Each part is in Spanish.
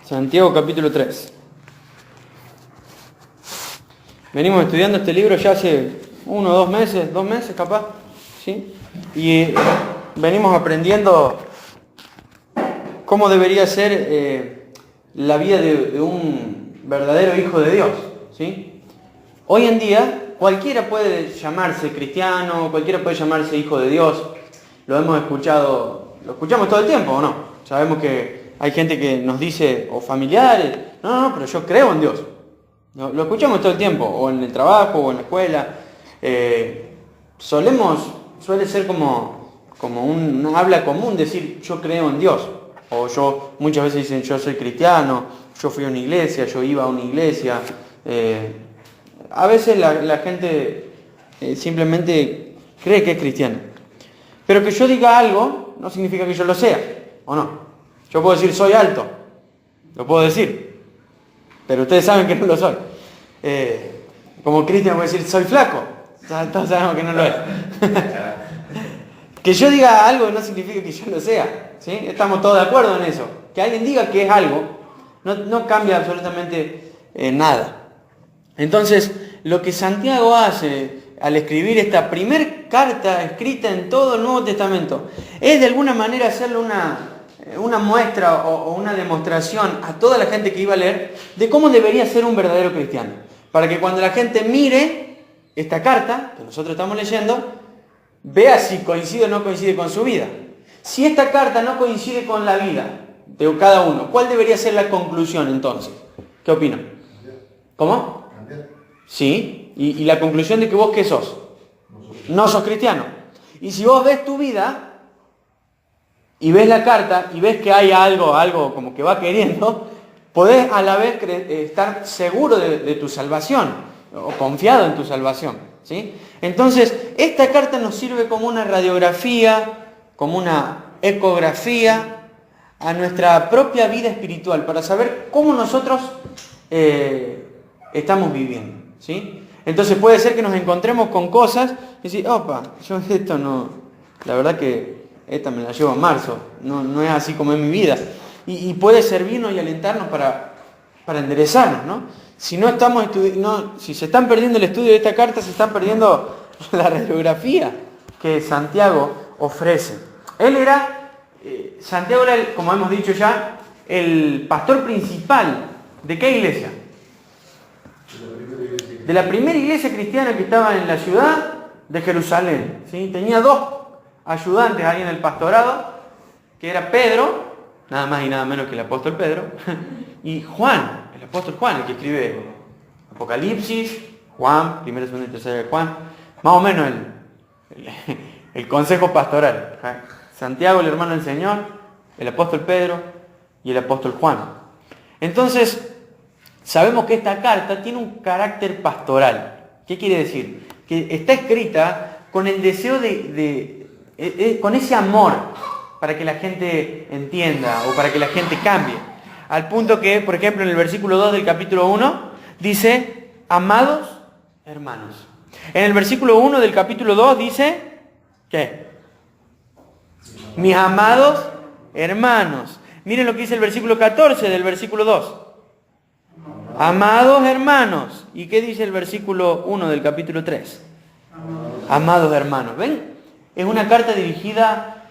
Santiago capítulo 3. Venimos estudiando este libro ya hace 1 o 2 meses, 2 meses capaz, ¿sí? Y venimos aprendiendo cómo debería ser la vida de un verdadero hijo de Dios, ¿sí? Hoy en día cualquiera puede llamarse cristiano, cualquiera puede llamarse hijo de Dios. Lo hemos escuchado, lo escuchamos todo el tiempo, ¿o no? Sabemos que hay gente que nos dice, o familiares, no, pero yo creo en Dios. Lo escuchamos todo el tiempo, o en el trabajo, o en la escuela. Suele ser como una habla común decir, yo creo en Dios. O muchas veces dicen, yo soy cristiano, yo fui a una iglesia, yo iba a una iglesia. A veces la gente simplemente cree que es cristiana. Pero que yo diga algo no significa que yo lo sea, ¿o no? Yo puedo decir soy alto, lo puedo decir, pero ustedes saben que no lo soy. Como cristiano puedo decir soy flaco, todos sabemos que no lo es. Que yo diga algo no significa que yo lo sea, ¿sí? Estamos todos de acuerdo en eso. Que alguien diga que es algo no cambia absolutamente nada. Entonces, lo que Santiago hace al escribir esta primer carta escrita en todo el Nuevo Testamento es de alguna manera hacerle una muestra o una demostración a toda la gente que iba a leer de cómo debería ser un verdadero cristiano. Para que cuando la gente mire esta carta que nosotros estamos leyendo, vea si coincide o no coincide con su vida. Si esta carta no coincide con la vida de cada uno, ¿cuál debería ser la conclusión entonces? ¿Qué opinan? ¿Cómo? Sí, y la conclusión de que vos ¿qué sos? No sos cristiano. Y si vos ves tu vida y ves la carta y ves que hay algo como que va queriendo, podés a la vez estar seguro de tu salvación o confiado en tu salvación, ¿sí? Entonces, esta carta nos sirve como una radiografía, como una ecografía a nuestra propia vida espiritual para saber cómo nosotros estamos viviendo, ¿sí? Entonces puede ser que nos encontremos con cosas y decir, opa, yo esto no, la verdad que esta me la llevo a marzo, no es así como es mi vida. Y puede servirnos y alentarnos para enderezarnos, ¿no? Si no estamos si se están perdiendo el estudio de esta carta, se están perdiendo la radiografía que Santiago ofrece. Santiago era, como hemos dicho ya, el pastor principal de ¿qué iglesia? De la primera iglesia cristiana que estaba en la ciudad de Jerusalén, ¿sí? Tenía 2 ayudantes ahí en el pastorado, que era Pedro, nada más y nada menos que el apóstol Pedro, y Juan, el apóstol Juan, el que escribe Apocalipsis, Juan, 1, 2 y 3 de Juan, más o menos el consejo pastoral. Santiago, el hermano del Señor, el apóstol Pedro y el apóstol Juan. Entonces, sabemos que esta carta tiene un carácter pastoral. ¿Qué quiere decir? Que está escrita con el deseo con ese amor para que la gente entienda o para que la gente cambie. Al punto que, por ejemplo, en el versículo 2 del capítulo 1 dice, amados hermanos. En el versículo 1 del capítulo 2 dice, ¿qué? Mis amados hermanos. Miren lo que dice el versículo 14 del versículo 2. Amados hermanos. ¿Y qué dice el versículo 1 del capítulo 3? Amados hermanos. ¿Ven? Es una carta dirigida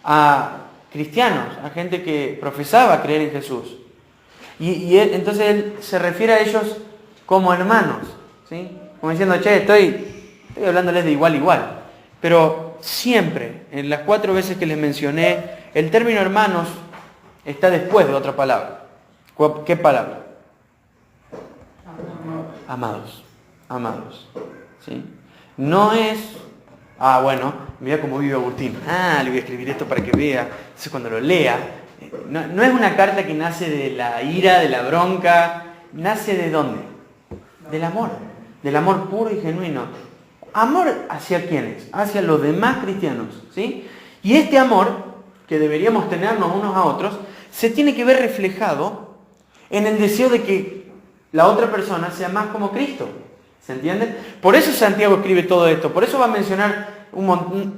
a cristianos, a gente que profesaba creer en Jesús. Y entonces él se refiere a ellos como hermanos, ¿sí? Como diciendo, estoy hablándoles de igual a igual. Pero siempre, en las 4 veces que les mencioné, el término hermanos está después de otra palabra. ¿Qué palabra? Amados, ¿sí? No es, bueno, mira cómo vive Agustín, le voy a escribir esto para que vea, entonces cuando lo lea, no es una carta que nace de la ira, de la bronca, nace ¿de dónde? Del amor puro y genuino. ¿Amor hacia quiénes? Hacia los demás cristianos, ¿sí? Y este amor, que deberíamos tenernos unos a otros, se tiene que ver reflejado en el deseo de que la otra persona sea más como Cristo. ¿Se entiende? Por eso Santiago escribe todo esto. Por eso va a mencionar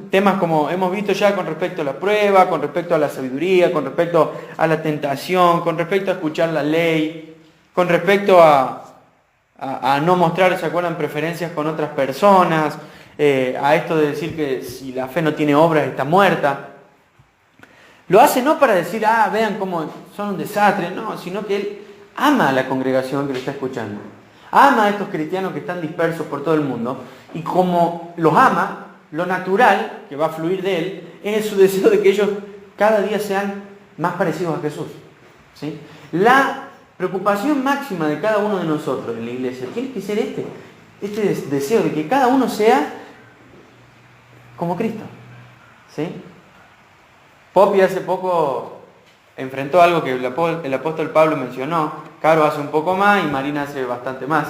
temas como hemos visto ya con respecto a la prueba, con respecto a la sabiduría, con respecto a la tentación, con respecto a escuchar la ley, con respecto a no mostrar, ¿se acuerdan?, preferencias con otras personas, a esto de decir que si la fe no tiene obras está muerta. Lo hace no para decir, vean cómo son un desastre, no, sino que él ama a la congregación que lo está escuchando. Ama a estos cristianos que están dispersos por todo el mundo, y como los ama, lo natural que va a fluir de él es su deseo de que ellos cada día sean más parecidos a Jesús. ¿Sí? La preocupación máxima de cada uno de nosotros en la iglesia tiene que ser este deseo de que cada uno sea como Cristo. ¿Sí? Poppy hace poco enfrentó algo que el apóstol Pablo mencionó, Caro hace un poco más y Marina hace bastante más.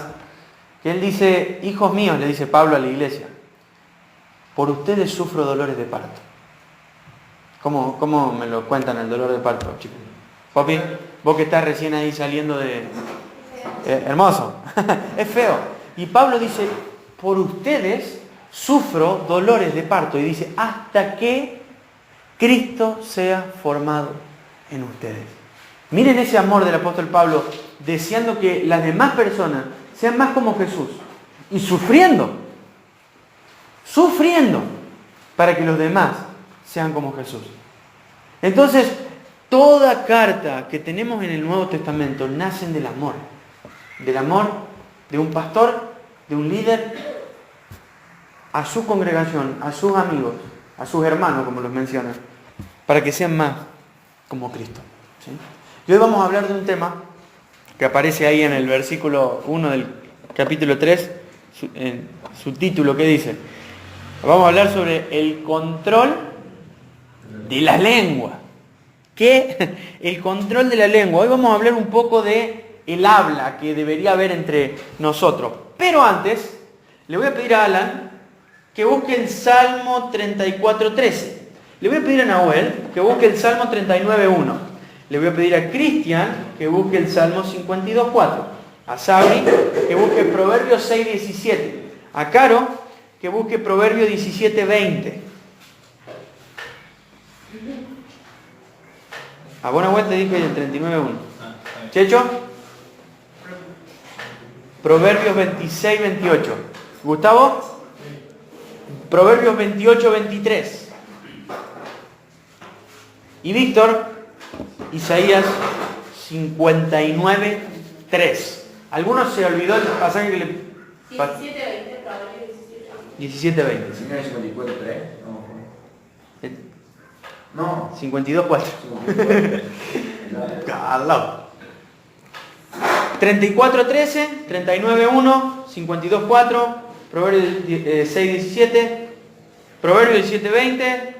Que él dice, hijos míos, le dice Pablo a la iglesia, por ustedes sufro dolores de parto. ¿Cómo me lo cuentan el dolor de parto, chicos? Poppy, vos que estás recién ahí saliendo de... hermoso, es feo. Y Pablo dice, por ustedes sufro dolores de parto. Y dice, hasta que Cristo sea formado en ustedes. Miren ese amor del apóstol Pablo, deseando que las demás personas sean más como Jesús. Y sufriendo para que los demás sean como Jesús. Entonces, toda carta que tenemos en el Nuevo Testamento nacen del amor de un pastor, de un líder, a su congregación, a sus amigos, a sus hermanos, como los menciona, para que sean más como Cristo. ¿Sí? Y hoy vamos a hablar de un tema que aparece ahí en el versículo 1 del capítulo 3, en su título, que dice, vamos a hablar sobre el control de la lengua. ¿Qué? El control de la lengua. Hoy vamos a hablar un poco de el habla que debería haber entre nosotros. Pero antes, le voy a pedir a Alan que busque el Salmo 34:13. Le voy a pedir a Nahuel que busque el Salmo 39:1. Le voy a pedir a Cristian que busque el Salmo 52:4. A Sabri que busque Proverbios 6:17. A Caro que busque Proverbios 17:20. A Bonahuel te dije el 39:1. Checho, Proverbios 26:28. Gustavo, Proverbios 28:23. Y Víctor, Isaías 59:3. ¿Alguno se olvidó el pasaje que le... 17:20, Proverbios 17:20. Si no es 54:3, No, 52:4. Calado. 34:13, 39:1, 52:4, Proverbios 6:17, Proverbios 17:20,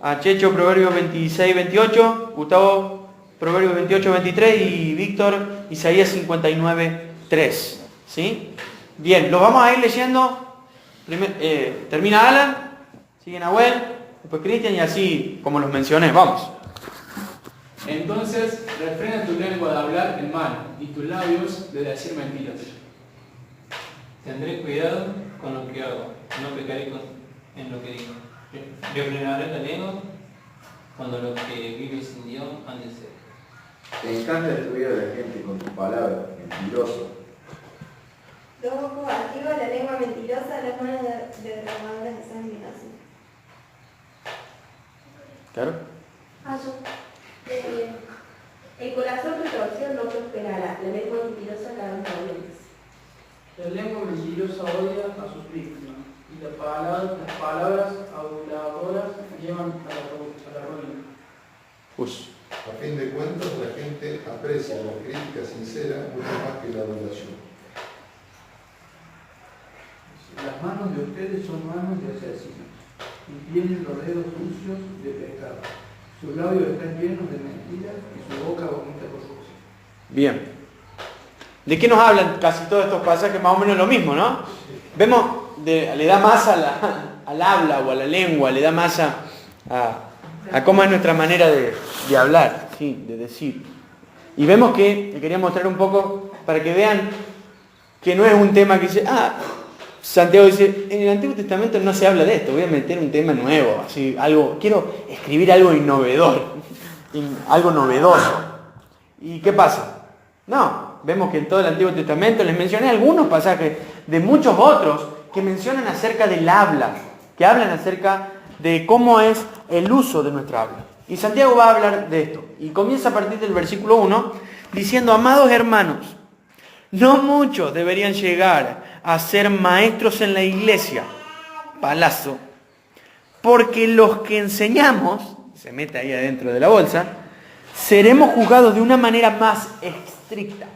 a Checho Proverbios 26:28, Gustavo Proverbios 28:23 y Víctor Isaías 59:3. ¿Sí? Bien, los vamos a ir leyendo. Termina Alan, sigue Nahuel, después Cristian y así como los mencioné. Vamos. Entonces, refrena tu lengua de hablar el mal y tus labios de decir mentiras. Tendré cuidado con lo que hago, no pecaré en lo que digo. Refrenaré la lengua cuando lo que vive sin Dios han de ser. Te encanta destruir a la gente con tus palabras, mentiroso. Los ojos activos, la lengua mentirosa, las manos de derramadoras de sangre inocente. Claro. El corazón retorcido no prosperará, la lengua mentirosa levanta violencia. La lengua mentirosa odia a sus víctimas y las palabras aduladoras llevan a la ruina. A fin de cuentas, la gente aprecia la crítica sincera mucho más que la adulación. Las manos de ustedes son manos de asesinos y tienen los dedos sucios de pecado. Sus labios están llenos de mentiras y su boca vomita corrupción. Bien. ¿De qué nos hablan casi todos estos pasajes? Más o menos lo mismo, ¿no? Vemos, le da más al habla o a la lengua, le da más a cómo es nuestra manera de hablar, ¿sí? De decir. Y vemos que, le quería mostrar un poco para que vean que no es un tema que dice, Santiago dice, en el Antiguo Testamento no se habla de esto, voy a meter un tema nuevo, así, algo, quiero escribir algo innovador, algo novedoso. ¿Y qué pasa? No, vemos que en todo el Antiguo Testamento les mencioné algunos pasajes de muchos otros que mencionan acerca del habla, que hablan acerca de cómo es el uso de nuestra habla. Y Santiago va a hablar de esto. Y comienza a partir del versículo 1 diciendo, amados hermanos, no muchos deberían llegar a ser maestros en la iglesia, palazo, porque los que enseñamos, se mete ahí adentro de la bolsa, seremos juzgados de una manera más estricta.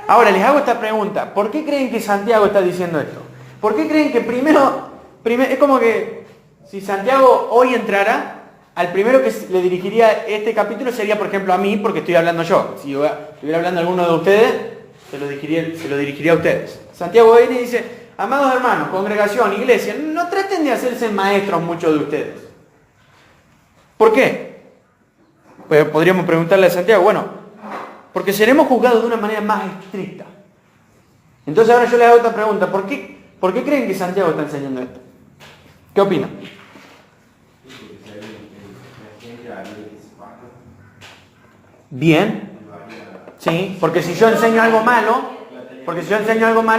Ahora les hago esta pregunta, ¿por qué creen que Santiago está diciendo esto? ¿Por qué creen que primero es como que si Santiago hoy entrara, al primero que le dirigiría este capítulo sería, por ejemplo, a mí, porque estoy hablando yo. Si yo estuviera hablando a alguno de ustedes, se lo dirigiría a ustedes. Santiago viene y dice, amados hermanos, congregación, iglesia, no traten de hacerse maestros muchos de ustedes. ¿Por qué? Pues podríamos preguntarle a Santiago, bueno, porque seremos juzgados de una manera más estricta. Entonces ahora yo le hago otra pregunta, ¿por qué creen que Santiago está enseñando esto? ¿Qué opinan? Bien. Sí, porque si yo enseño algo malo,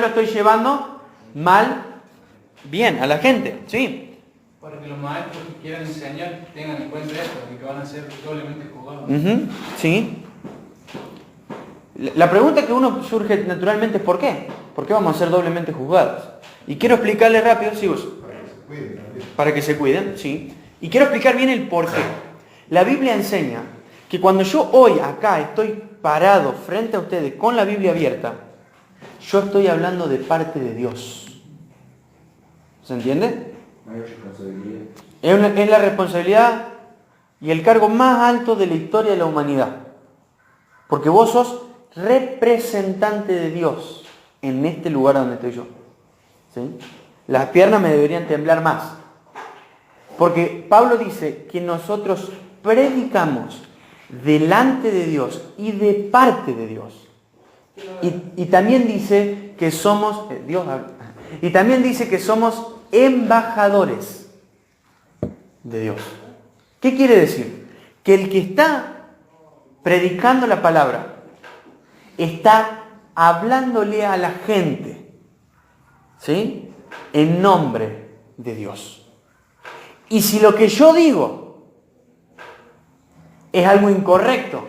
estoy llevando bien a la gente, sí. Para que los maestros que quieran enseñar tengan en cuenta esto, que van a ser doblemente juzgados. Sí. La pregunta que uno surge naturalmente es ¿por qué? ¿Por qué vamos a ser doblemente juzgados? Y quiero explicarle rápido, sigo. Para que se cuiden, sí. Y quiero explicar bien el por qué. La Biblia enseña que cuando yo hoy acá estoy parado frente a ustedes con la Biblia abierta, yo estoy hablando de parte de Dios. ¿Se entiende? Es la responsabilidad y el cargo más alto de la historia de la humanidad. Porque vos sos representante de Dios en este lugar donde estoy yo. ¿Sí? Las piernas me deberían temblar más. Porque Pablo dice que nosotros predicamos delante de Dios y de parte de Dios. Y también dice que somos, y también dice que somos embajadores de Dios. ¿Qué quiere decir? Que el que está predicando la palabra está hablándole a la gente, ¿sí? En nombre de Dios. Y si lo que yo digo es algo incorrecto,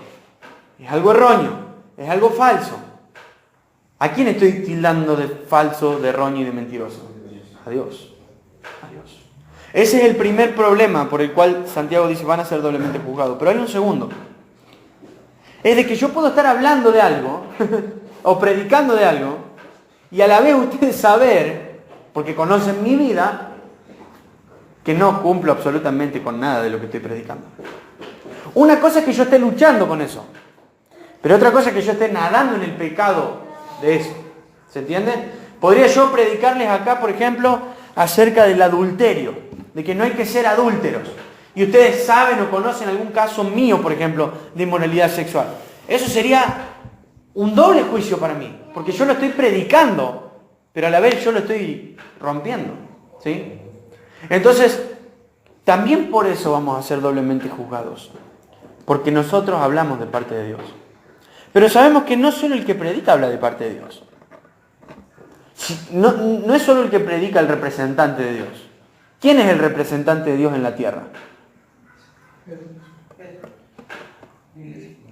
es algo erróneo, es algo falso, ¿a quién estoy tildando de falso, de erróneo y de mentiroso? A Dios. A Dios. Ese es el primer problema por el cual Santiago dice van a ser doblemente juzgados. Pero hay un segundo. Es de que yo puedo estar hablando de algo o predicando de algo y a la vez ustedes saber, porque conocen mi vida, que no cumplo absolutamente con nada de lo que estoy predicando. Una cosa es que yo esté luchando con eso, pero otra cosa es que yo esté nadando en el pecado de eso. ¿Se entiende? Podría yo predicarles acá, por ejemplo, acerca del adulterio, de que no hay que ser adúlteros. Y ustedes saben o conocen algún caso mío, por ejemplo, de inmoralidad sexual. Eso sería un doble juicio para mí, porque yo lo estoy predicando, pero a la vez yo lo estoy rompiendo. ¿Sí? Entonces, también por eso vamos a ser doblemente juzgados, porque nosotros hablamos de parte de Dios. Pero sabemos que no solo el que predica habla de parte de Dios. No es solo el que predica el representante de Dios. ¿Quién es el representante de Dios en la tierra?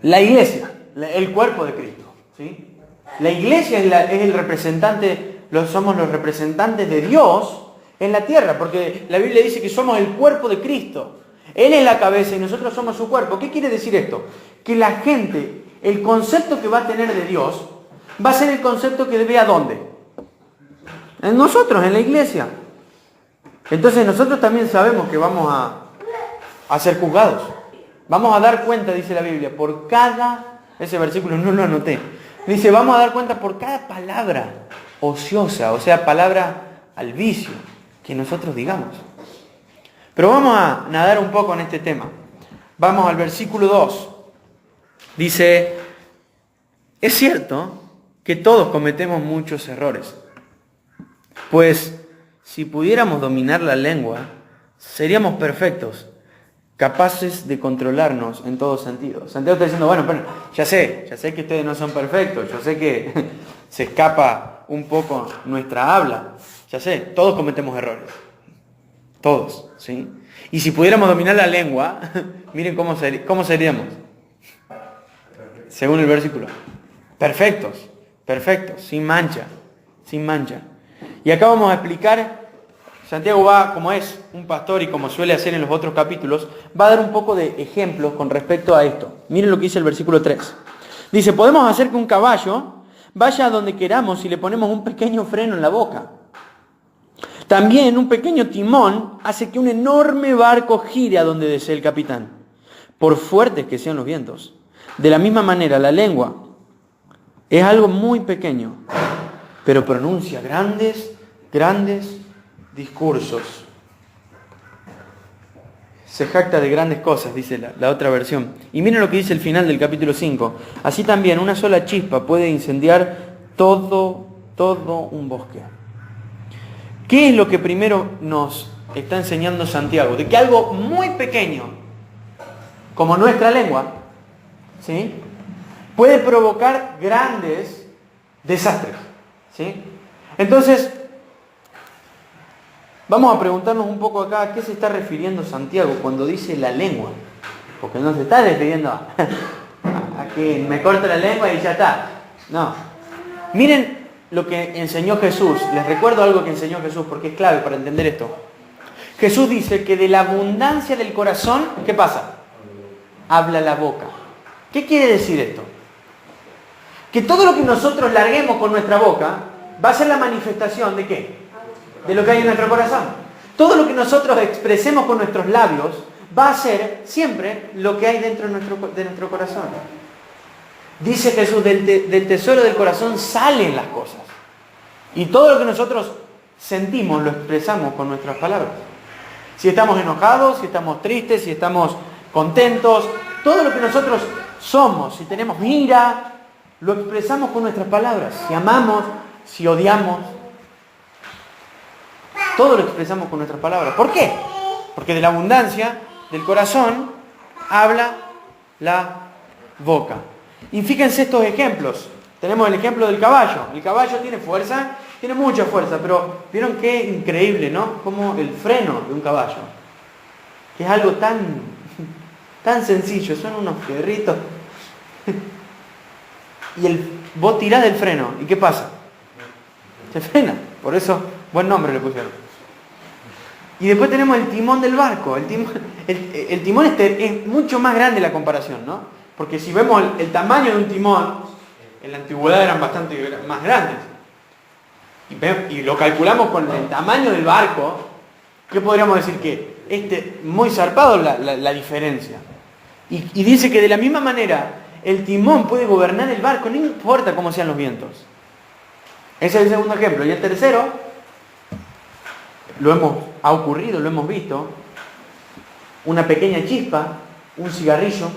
La iglesia, el cuerpo de Cristo. ¿Sí? La iglesia es el representante, somos los representantes de Dios en la tierra, porque la Biblia dice que somos el cuerpo de Cristo. Él es la cabeza y nosotros somos su cuerpo. ¿Qué quiere decir esto? Que la gente, el concepto que va a tener de Dios, va a ser el concepto que ve a dónde. En nosotros, en la iglesia. Entonces nosotros también sabemos que vamos a ser juzgados. Vamos a dar cuenta, dice la Biblia, por cada... Ese versículo no lo anoté. Dice, vamos a dar cuenta por cada palabra ociosa, o sea, palabra al vicio, que nosotros digamos. Pero vamos a nadar un poco en este tema. Vamos al versículo 2. Dice, es cierto que todos cometemos muchos errores. Pues si pudiéramos dominar la lengua, seríamos perfectos, capaces de controlarnos en todo sentido. Santiago está diciendo, bueno, ya sé que ustedes no son perfectos, yo sé que se escapa un poco nuestra habla, ya sé, todos cometemos errores, todos, ¿sí? Y si pudiéramos dominar la lengua, miren cómo seríamos, según el versículo, perfectos, sin mancha. Y acá vamos a explicar. Santiago va, como es un pastor y como suele hacer en los otros capítulos, va a dar un poco de ejemplos con respecto a esto. Miren lo que dice el versículo 3. Dice, podemos hacer que un caballo vaya a donde queramos si le ponemos un pequeño freno en la boca. También un pequeño timón hace que un enorme barco gire a donde desee el capitán, por fuertes que sean los vientos. De la misma manera, la lengua es algo muy pequeño, pero pronuncia grandes discursos. Se jacta de grandes cosas, dice la otra versión. Y miren lo que dice el final del capítulo 5. Así también una sola chispa puede incendiar todo un bosque. ¿Qué es lo que primero nos está enseñando Santiago? De que algo muy pequeño, como nuestra lengua, ¿sí?, puede provocar grandes desastres, ¿sí? Entonces, vamos a preguntarnos un poco acá a qué se está refiriendo Santiago cuando dice la lengua. Porque no se está refiriendo a que me corto la lengua y ya está. No. Miren lo que enseñó Jesús. Les recuerdo algo que enseñó Jesús porque es clave para entender esto. Jesús dice que de la abundancia del corazón, ¿qué pasa? Habla la boca. ¿Qué quiere decir esto? Que todo lo que nosotros larguemos con nuestra boca va a ser la manifestación ¿de qué? De lo que hay en nuestro corazón. Todo lo que nosotros expresemos con nuestros labios va a ser siempre lo que hay dentro de nuestro corazón. Dice Jesús, del tesoro del corazón salen las cosas. Y todo lo que nosotros sentimos lo expresamos con nuestras palabras. Si estamos enojados, si estamos tristes, si estamos contentos, todo lo que nosotros somos, si tenemos ira, lo expresamos con nuestras palabras. Si amamos, si odiamos, todo lo expresamos con nuestras palabras. ¿Por qué? Porque de la abundancia del corazón habla la boca. Y fíjense estos ejemplos. Tenemos el ejemplo del caballo. El caballo tiene fuerza, tiene mucha fuerza, pero ¿vieron qué increíble, no? Como el freno de un caballo. Que es algo tan sencillo, son unos fierritos. Y vos tirás del freno, ¿y qué pasa? Se frena. Por eso, buen nombre le pusieron. Y después tenemos el timón del barco. El timón es mucho más grande la comparación, ¿no? Porque si vemos el tamaño de un timón, en la antigüedad eran bastante más grandes. Y lo calculamos con el tamaño del barco, ¿qué podríamos decir? Que muy zarpado la diferencia. Y dice que de la misma manera, el timón puede gobernar el barco, no importa cómo sean los vientos. Ese es el segundo ejemplo. Y el tercero, ha ocurrido, lo hemos visto, una pequeña chispa, un cigarrillo,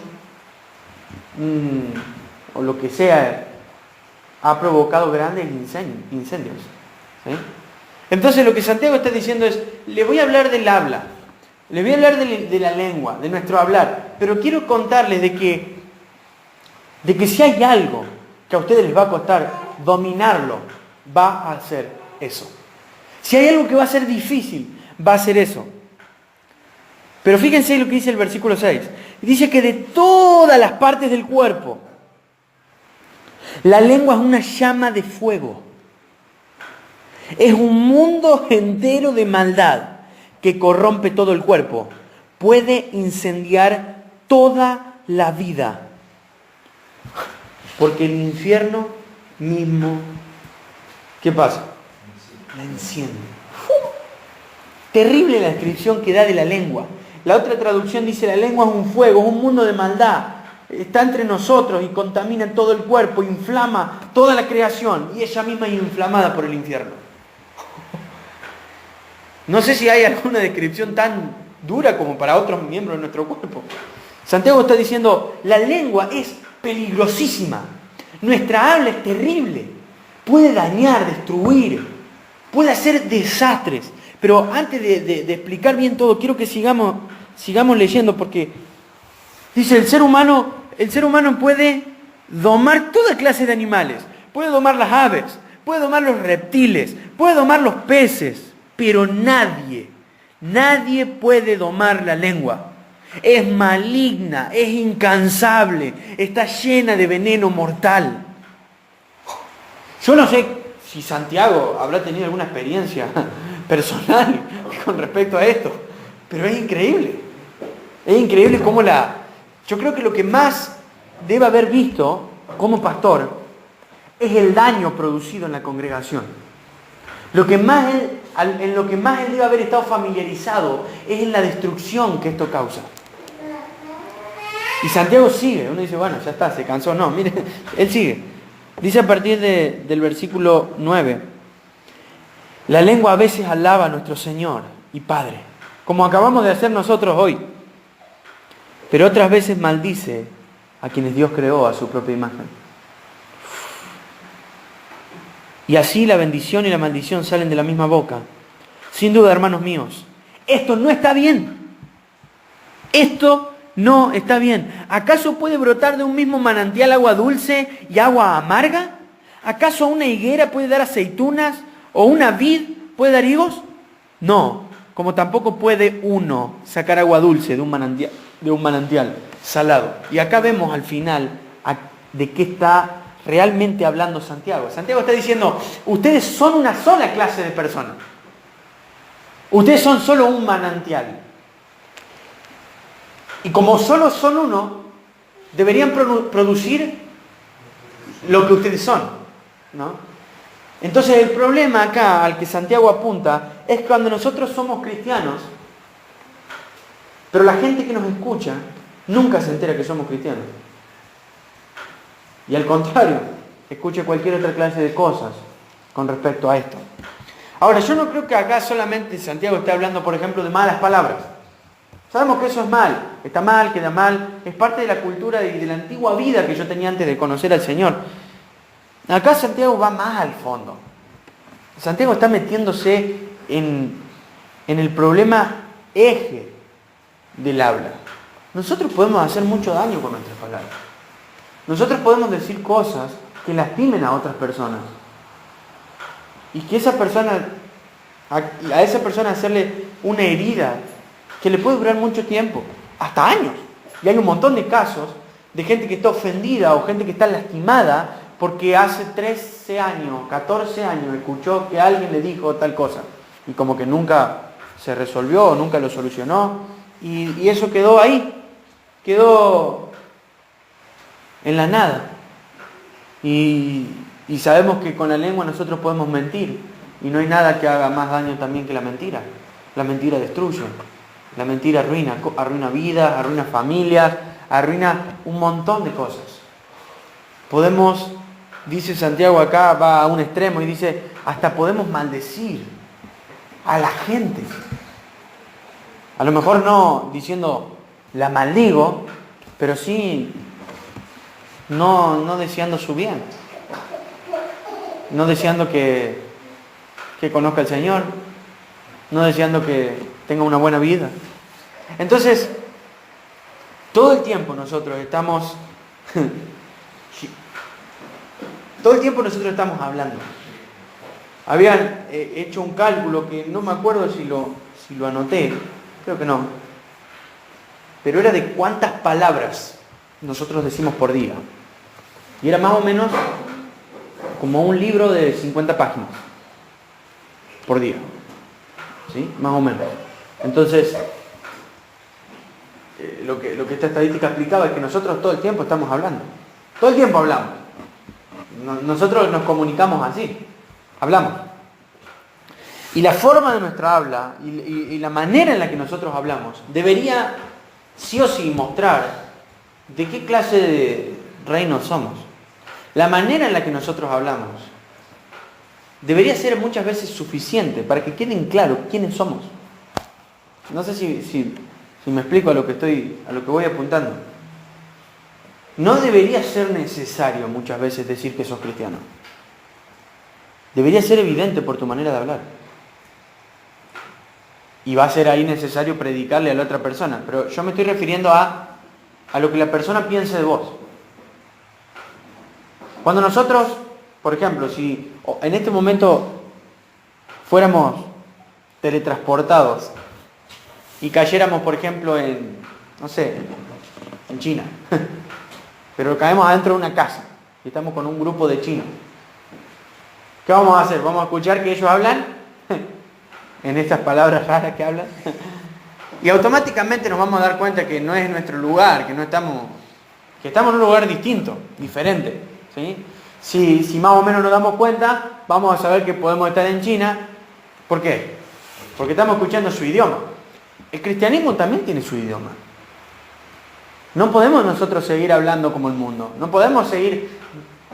o lo que sea, ha provocado grandes incendios. ¿Sí? Entonces lo que Santiago está diciendo es, le voy a hablar del habla, le voy a hablar de la lengua, de nuestro hablar, pero quiero contarles de que si hay algo que a ustedes les va a costar dominarlo, va a ser eso. Si hay algo que va a ser difícil, va a ser eso. Pero fíjense lo que dice el versículo 6. Dice que de todas las partes del cuerpo, la lengua es una llama de fuego. Es un mundo entero de maldad que corrompe todo el cuerpo. Puede incendiar toda la vida. Porque el infierno mismo, ¿qué pasa? La enciende. Terrible la descripción que da de la lengua. La otra traducción dice, la lengua es un fuego, es un mundo de maldad. Está entre nosotros y contamina todo el cuerpo, inflama toda la creación y ella misma es inflamada por el infierno. No sé si hay alguna descripción tan dura como para otros miembros de nuestro cuerpo. Santiago está diciendo, la lengua es peligrosísima. Nuestra habla es terrible. Puede dañar, destruir. puede hacer desastres. Pero antes de explicar bien todo, quiero que sigamos leyendo, porque dice, el ser humano puede domar toda clase de animales. Puede domar las aves, puede domar los reptiles, puede domar los peces, pero nadie puede domar la lengua. Es maligna, es incansable, está llena de veneno mortal. Yo no sé si Santiago habrá tenido alguna experiencia personal con respecto a esto, pero es increíble. Es increíble cómo yo creo que lo que más debe haber visto como pastor es el daño producido en la congregación. En lo que más él debe haber estado familiarizado es en la destrucción que esto causa. Y Santiago sigue. Uno dice, bueno, ya está, se cansó. No, mire, él sigue. Dice a partir del versículo 9. La lengua a veces alaba a nuestro Señor y Padre, como acabamos de hacer nosotros hoy. Pero otras veces maldice a quienes Dios creó a su propia imagen. Y así la bendición y la maldición salen de la misma boca. Sin duda, hermanos míos, esto no está bien. Esto no está bien. ¿Acaso puede brotar de un mismo manantial agua dulce y agua amarga? ¿Acaso una higuera puede dar aceitunas o una vid puede dar higos? No, como tampoco puede uno sacar agua dulce de un manantial salado. Y acá vemos al final de qué está realmente hablando Santiago. Santiago está diciendo, ustedes son una sola clase de personas. Ustedes son solo un manantial. Y como solo son uno, deberían producir lo que ustedes son, ¿no? Entonces el problema acá al que Santiago apunta es cuando nosotros somos cristianos, pero la gente que nos escucha nunca se entera que somos cristianos. Y al contrario, escucha cualquier otra clase de cosas con respecto a esto. Ahora, yo no creo que acá solamente Santiago esté hablando, por ejemplo, de malas palabras. Sabemos que eso es mal, está mal, queda mal, es parte de la cultura y de la antigua vida que yo tenía antes de conocer al Señor. Acá Santiago va más al fondo. Santiago está metiéndose en el problema eje del habla. Nosotros podemos hacer mucho daño con nuestras palabras. Nosotros podemos decir cosas que lastimen a otras personas. Y que a esa persona hacerle una herida que le puede durar mucho tiempo, hasta años. Y hay un montón de casos de gente que está ofendida o gente que está lastimada porque hace 13 años, 14 años escuchó que alguien le dijo tal cosa y como que nunca se resolvió o nunca lo solucionó y eso quedó ahí, quedó en la nada. Y sabemos que con la lengua nosotros podemos mentir y no hay nada que haga más daño también que la mentira. La mentira destruye. La mentira arruina vidas, arruina familias, arruina un montón de cosas. Podemos, dice Santiago acá, va a un extremo y dice, hasta podemos maldecir a la gente. A lo mejor no diciendo la maldigo, pero sí no deseando su bien. No deseando que conozca al Señor. No deseando que tenga una buena vida. Entonces, todo el tiempo nosotros estamos hablando. Habían hecho un cálculo que no me acuerdo si lo anoté, creo que no. Pero era de cuántas palabras nosotros decimos por día. Y era más o menos como un libro de 50 páginas por día. ¿Sí? Más o menos. Entonces, lo que esta estadística explicaba es que nosotros todo el tiempo estamos hablando. Todo el tiempo hablamos. Nosotros nos comunicamos así. Hablamos. Y la forma de nuestra habla y la manera en la que nosotros hablamos debería sí o sí mostrar de qué clase de reino somos. La manera en la que nosotros hablamos debería ser muchas veces suficiente para que queden claros quiénes somos. No sé si me explico a lo que voy apuntando. No debería ser necesario muchas veces decir que sos cristiano. Debería ser evidente por tu manera de hablar. Y va a ser ahí necesario predicarle a la otra persona. Pero yo me estoy refiriendo a lo que la persona piense de vos. Cuando nosotros, por ejemplo, si en este momento fuéramos teletransportados y cayéramos, por ejemplo, en, no sé, en China, pero caemos adentro de una casa y estamos con un grupo de chinos, ¿qué vamos a hacer? ¿Vamos a escuchar que ellos hablan en estas palabras raras que hablan? Y automáticamente nos vamos a dar cuenta que no es nuestro lugar, que estamos en un lugar distinto, diferente, ¿sí? Si más o menos nos damos cuenta, vamos a saber que podemos estar en China. ¿Por qué? Porque estamos escuchando su idioma. El cristianismo también tiene su idioma. No podemos nosotros seguir hablando como el mundo. No podemos seguir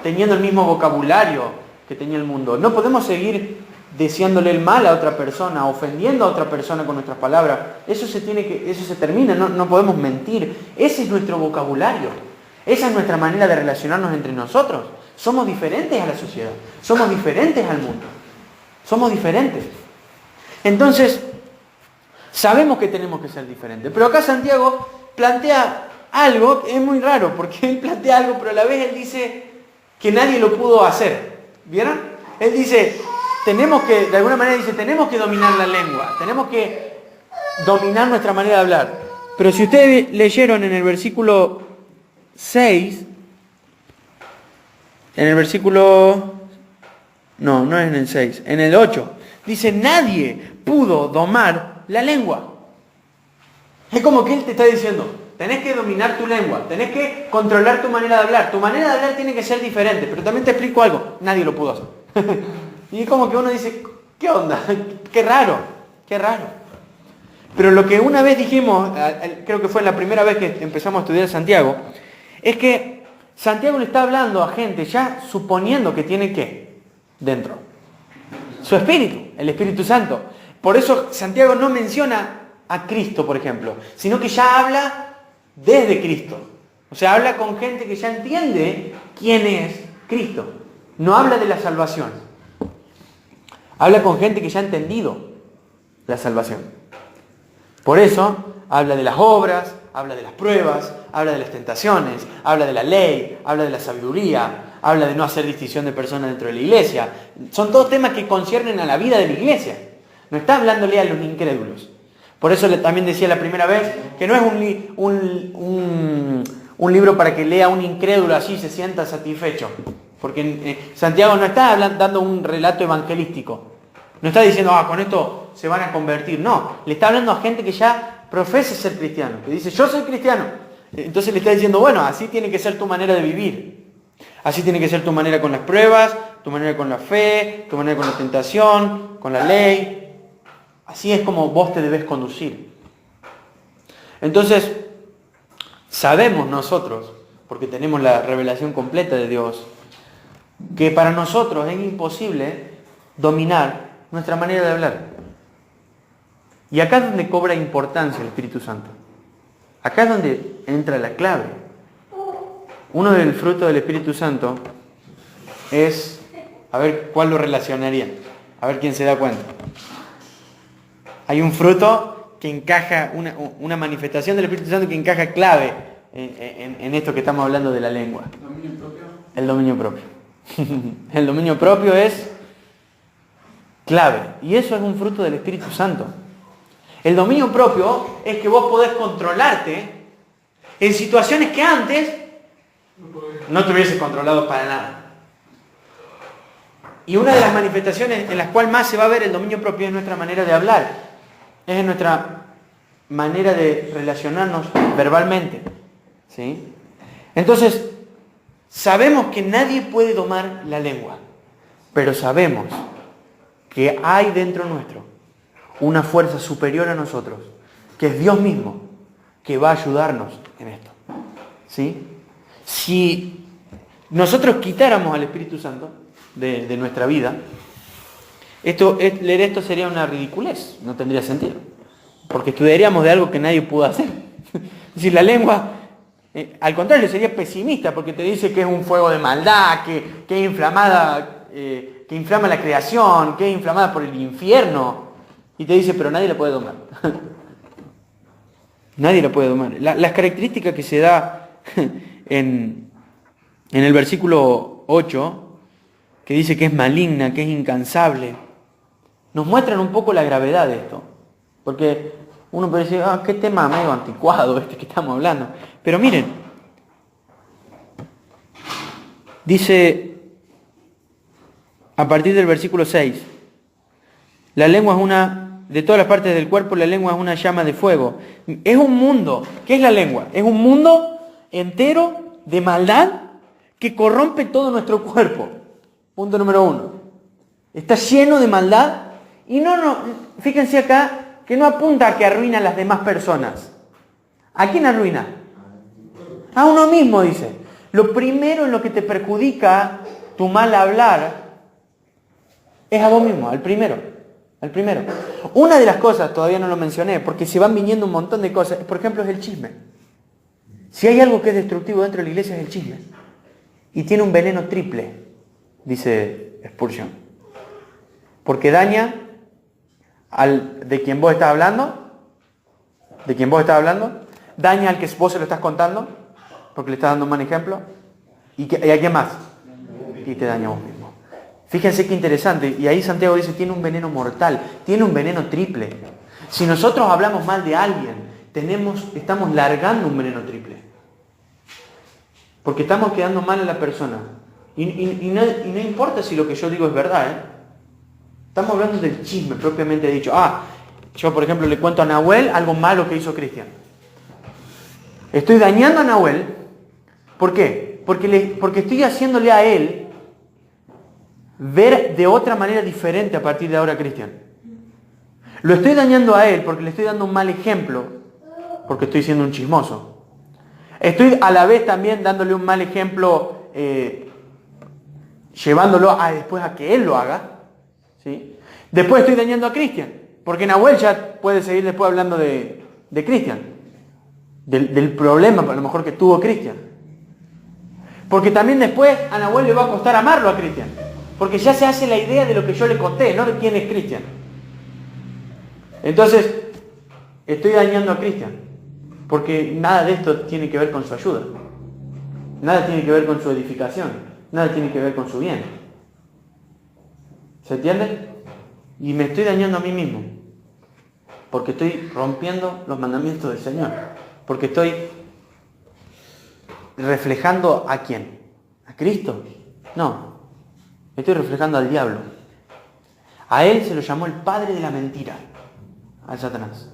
teniendo el mismo vocabulario que tenía el mundo. No podemos seguir deseándole el mal a otra persona, ofendiendo a otra persona con nuestras palabras. Eso se termina, no podemos mentir. Ese es nuestro vocabulario. Esa es nuestra manera de relacionarnos entre nosotros. Somos diferentes a la sociedad. Somos diferentes al mundo. Somos diferentes. Entonces, sabemos que tenemos que ser diferentes. Pero acá Santiago plantea algo que es muy raro, porque él plantea algo, pero a la vez él dice que nadie lo pudo hacer. ¿Vieron? Él dice, tenemos que dominar la lengua, tenemos que dominar nuestra manera de hablar. Pero si ustedes leyeron en el versículo 6, en el versículo... No es en el 6, en el 8, dice, nadie pudo domar la lengua. Es como que él te está diciendo, tenés que dominar tu lengua, tenés que controlar tu manera de hablar. Tu manera de hablar tiene que ser diferente, pero también te explico algo, nadie lo pudo hacer. Y es como que uno dice, ¿qué onda? Qué raro. Pero lo que una vez dijimos, creo que fue la primera vez que empezamos a estudiar Santiago, es que Santiago le está hablando a gente ya suponiendo que tiene ¿qué? Dentro. Su espíritu, el Espíritu Santo. Por eso Santiago no menciona a Cristo, por ejemplo, sino que ya habla desde Cristo. O sea, habla con gente que ya entiende quién es Cristo. No habla de la salvación. Habla con gente que ya ha entendido la salvación. Por eso habla de las obras, habla de las pruebas, habla de las tentaciones, habla de la ley, habla de la sabiduría, habla de no hacer distinción de personas dentro de la iglesia. Son todos temas que conciernen a la vida de la iglesia. No está hablándole a los incrédulos. Por eso también decía la primera vez que no es un libro para que lea un incrédulo así se sienta satisfecho. Porque Santiago no está dando un relato evangelístico. No está diciendo, con esto se van a convertir. No, le está hablando a gente que ya profesa ser cristiano. Que dice, yo soy cristiano. Entonces le está diciendo, bueno, así tiene que ser tu manera de vivir. Así tiene que ser tu manera con las pruebas, tu manera con la fe, tu manera con la tentación, con la ley. Así es como vos te debes conducir. Entonces, sabemos nosotros, porque tenemos la revelación completa de Dios, que para nosotros es imposible dominar nuestra manera de hablar. Y acá es donde cobra importancia el Espíritu Santo. Acá es donde entra la clave. Uno del frutos del Espíritu Santo es, a ver cuál lo relacionaría, a ver quién se da cuenta. Hay un fruto que encaja, una manifestación del Espíritu Santo que encaja clave en esto que estamos hablando de la lengua. ¿Dominio propio? El dominio propio. El dominio propio es clave. Y eso es un fruto del Espíritu Santo. El dominio propio es que vos podés controlarte en situaciones que antes no te hubieses controlado para nada. Y una de las manifestaciones en las cuales más se va a ver el dominio propio es nuestra manera de hablar. Es en nuestra manera de relacionarnos verbalmente. ¿Sí? Entonces, sabemos que nadie puede domar la lengua, pero sabemos que hay dentro nuestro una fuerza superior a nosotros, que es Dios mismo, que va a ayudarnos en esto. ¿Sí? Si nosotros quitáramos al Espíritu Santo de nuestra vida, leer esto sería una ridiculez, no tendría sentido, porque estudiaríamos de algo que nadie pudo hacer. Es decir, la lengua, al contrario, sería pesimista, porque te dice que es un fuego de maldad, que es inflamada que inflama la creación, que es inflamada por el infierno. Y te dice, pero nadie la puede domar. Nadie la puede domar. Las características que se da en el versículo 8, que dice que es maligna, que es incansable, nos muestran un poco la gravedad de esto. Porque uno puede decir, qué tema medio anticuado este que estamos hablando. Pero miren, dice a partir del versículo 6, la lengua es de todas las partes del cuerpo, la lengua es una llama de fuego. Es un mundo. ¿Qué es la lengua? Es un mundo entero de maldad que corrompe todo nuestro cuerpo. Punto número 1. Está lleno de maldad y fíjense acá que no apunta a que arruina a las demás personas. ¿A quién arruina? A uno mismo, dice. Lo primero en lo que te perjudica tu mal hablar es a vos mismo, al primero. Una de las cosas, todavía no lo mencioné, porque se van viniendo un montón de cosas, por ejemplo, es el chisme. Si hay algo que es destructivo dentro de la iglesia es el chisme. Y tiene un veneno triple, dice Spurgeon. Porque daña de quien vos estás hablando, daña al que vos se lo estás contando, porque le estás dando un mal ejemplo, y a quién más, y te daña a vos mismo. Fíjense qué interesante, y ahí Santiago dice, tiene un veneno mortal, tiene un veneno triple. Si nosotros hablamos mal de alguien, estamos largando un veneno triple. Porque estamos quedando mal a la persona. Y no importa si lo que yo digo es verdad, ¿eh? Estamos hablando del chisme propiamente dicho. Yo por ejemplo le cuento a Nahuel algo malo que hizo Cristian. Estoy dañando a Nahuel. ¿Por qué? Porque estoy haciéndole a él ver de otra manera diferente a partir de ahora a Cristian. Lo estoy dañando a él porque le estoy dando un mal ejemplo, porque estoy siendo un chismoso. Estoy a la vez también dándole un mal ejemplo, llevándolo después a que él lo haga. ¿Sí? Después estoy dañando a Cristian, porque Nahuel ya puede seguir después hablando de Cristian, del problema a lo mejor que tuvo Cristian. Porque también después a Nahuel le va a costar amarlo a Cristian, porque ya se hace la idea de lo que yo le conté, no de quién es Cristian. Entonces, estoy dañando a Cristian, porque nada de esto tiene que ver con su ayuda, nada tiene que ver con su edificación, nada tiene que ver con su bien. ¿Se entiende? Y me estoy dañando a mí mismo, porque estoy rompiendo los mandamientos del Señor, porque estoy reflejando ¿a quién? ¿A Cristo? No, estoy reflejando al diablo. A él se lo llamó el padre de la mentira, al Satanás.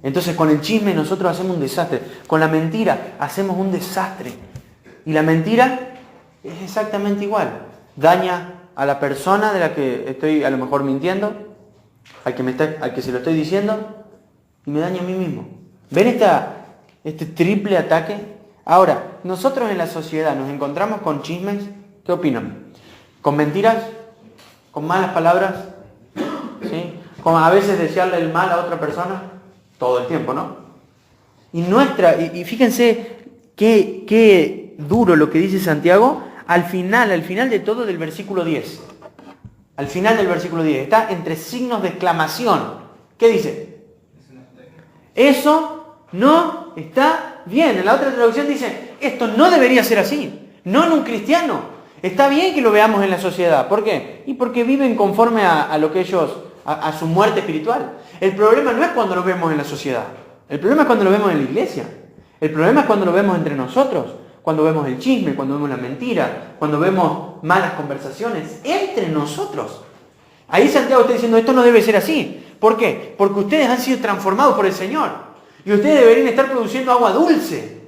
Entonces con el chisme nosotros hacemos un desastre, con la mentira hacemos un desastre. Y la mentira es exactamente igual, daña a la persona de la que estoy a lo mejor mintiendo, al que se lo estoy diciendo, y me daña a mí mismo. ¿Ven este triple ataque? Ahora, nosotros en la sociedad nos encontramos con chismes, ¿qué opinan? ¿Con mentiras? ¿Con malas palabras? ¿Sí? ¿Con a veces desearle el mal a otra persona? Todo el tiempo, ¿no? Y fíjense qué duro lo que dice Santiago. Al final de todo del versículo 10. Al final del versículo 10. Está entre signos de exclamación. ¿Qué dice? Eso no está bien. En la otra traducción dice, esto no debería ser así. No en un cristiano. Está bien que lo veamos en la sociedad. ¿Por qué? Y porque viven conforme a lo que ellos, a su muerte espiritual. El problema no es cuando lo vemos en la sociedad. El problema es cuando lo vemos en la iglesia. El problema es cuando lo vemos entre nosotros. Cuando vemos el chisme, cuando vemos la mentira, cuando vemos malas conversaciones entre nosotros. Ahí Santiago está diciendo, esto no debe ser así. ¿Por qué? Porque ustedes han sido transformados por el Señor. Y ustedes deberían estar produciendo agua dulce.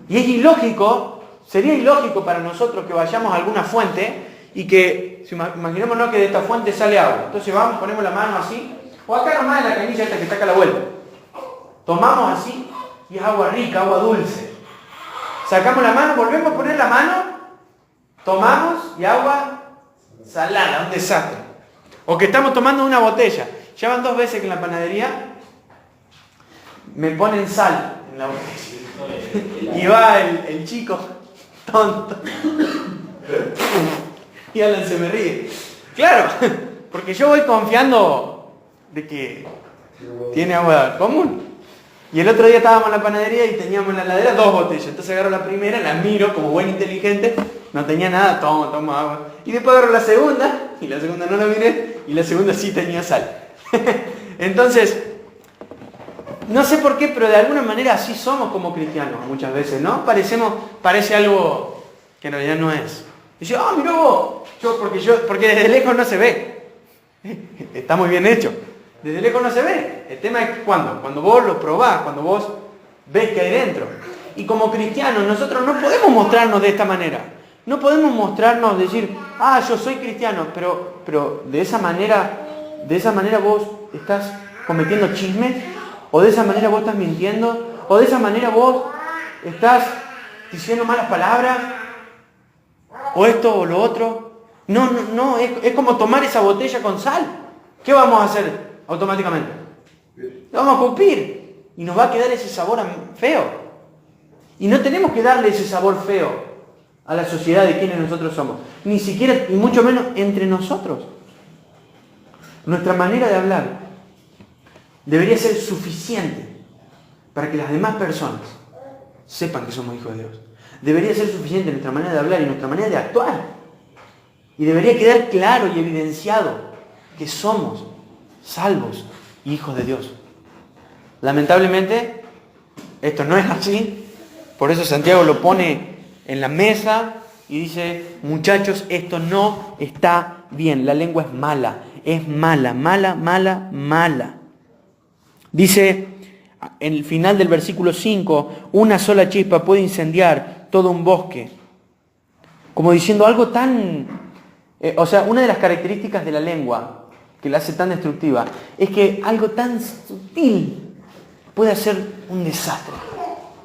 Y es ilógico, sería ilógico para nosotros que vayamos a alguna fuente y que, imaginémonos que de esta fuente sale agua. Entonces vamos, ponemos la mano así, o acá nomás en la canilla esta que está acá a la vuelta. Tomamos así y es agua rica, agua dulce. Sacamos la mano, volvemos a poner la mano, tomamos y agua salada, un desastre. O que estamos tomando una botella. Ya van 2 veces que en la panadería me ponen sal en la botella. Y va el chico tonto. Y Alan se me ríe. Claro, porque yo voy confiando de que tiene agua común. Y el otro día estábamos en la panadería y teníamos en la heladera 2 botellas. Entonces agarro la primera, la miro como buen inteligente, no tenía nada, tomo agua. Y después agarro la segunda, y la segunda no la miré, y la segunda sí tenía sal. Entonces, no sé por qué, pero de alguna manera así somos como cristianos muchas veces, ¿no? Parece algo que en realidad no es. Dice, mirá vos, porque desde lejos no se ve. Está muy bien hecho. Desde lejos no se ve. El tema es cuando vos lo probás, cuando vos ves que hay dentro. Y como cristianos nosotros no podemos mostrarnos de esta manera. No podemos mostrarnos, decir, yo soy cristiano, pero de esa manera vos estás cometiendo chismes, o de esa manera vos estás mintiendo, o de esa manera vos estás diciendo malas palabras, o esto o lo otro. No, es como tomar esa botella con sal. ¿Qué vamos a hacer automáticamente? Lo vamos a escupir y nos va a quedar ese sabor feo. Y no tenemos que darle ese sabor feo a la sociedad de quienes nosotros somos, ni siquiera, y mucho menos entre nosotros. Nuestra manera de hablar debería ser suficiente para que las demás personas sepan que somos hijos de Dios. Debería ser suficiente nuestra manera de hablar y nuestra manera de actuar. Y debería quedar claro y evidenciado que somos salvos y hijos de Dios. Lamentablemente, esto no es así. Por eso Santiago lo pone en la mesa y dice, muchachos, esto no está bien. La lengua es mala. Es mala. Dice en el final del versículo 5, una sola chispa puede incendiar todo un bosque. Como diciendo algo tan... una de las características de la lengua que la hace tan destructiva es que algo tan sutil puede hacer un desastre.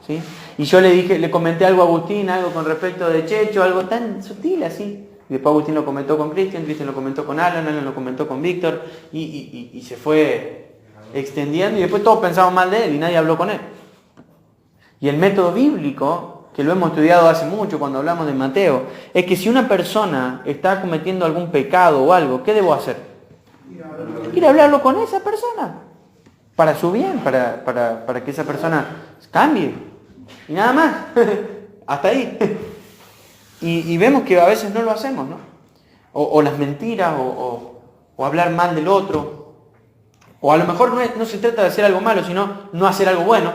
¿Sí? Y yo le comenté algo a Agustín, algo con respecto de Checho, algo tan sutil así. Y después Agustín lo comentó con Cristian lo comentó con Alan lo comentó con Víctor, y se fue extendiendo, y después todos pensamos mal de él y nadie habló con él. Y el método bíblico, que lo hemos estudiado hace mucho cuando hablamos de Mateo, es que si una persona está cometiendo algún pecado o algo, ¿qué debo hacer? Ir a hablarlo con esa persona, para su bien, para que esa persona cambie. Y nada más, hasta ahí. Y vemos que a veces no lo hacemos, ¿no? O las mentiras, o hablar mal del otro. O a lo mejor no se trata de hacer algo malo, sino no hacer algo bueno.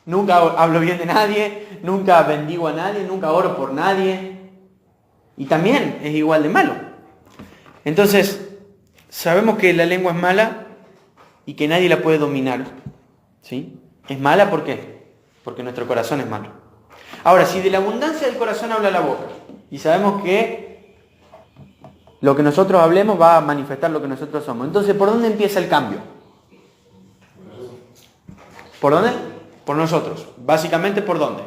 Nunca hablo bien de nadie, nunca bendigo a nadie, nunca oro por nadie. Y también es igual de malo. Entonces, sabemos que la lengua es mala y que nadie la puede dominar. ¿Sí? Es mala, ¿por qué? Porque nuestro corazón es malo. Ahora, si de la abundancia del corazón habla la boca, y sabemos que lo que nosotros hablemos va a manifestar lo que nosotros somos, entonces, ¿por dónde empieza el cambio? ¿Por dónde? Por nosotros. Básicamente, ¿por dónde?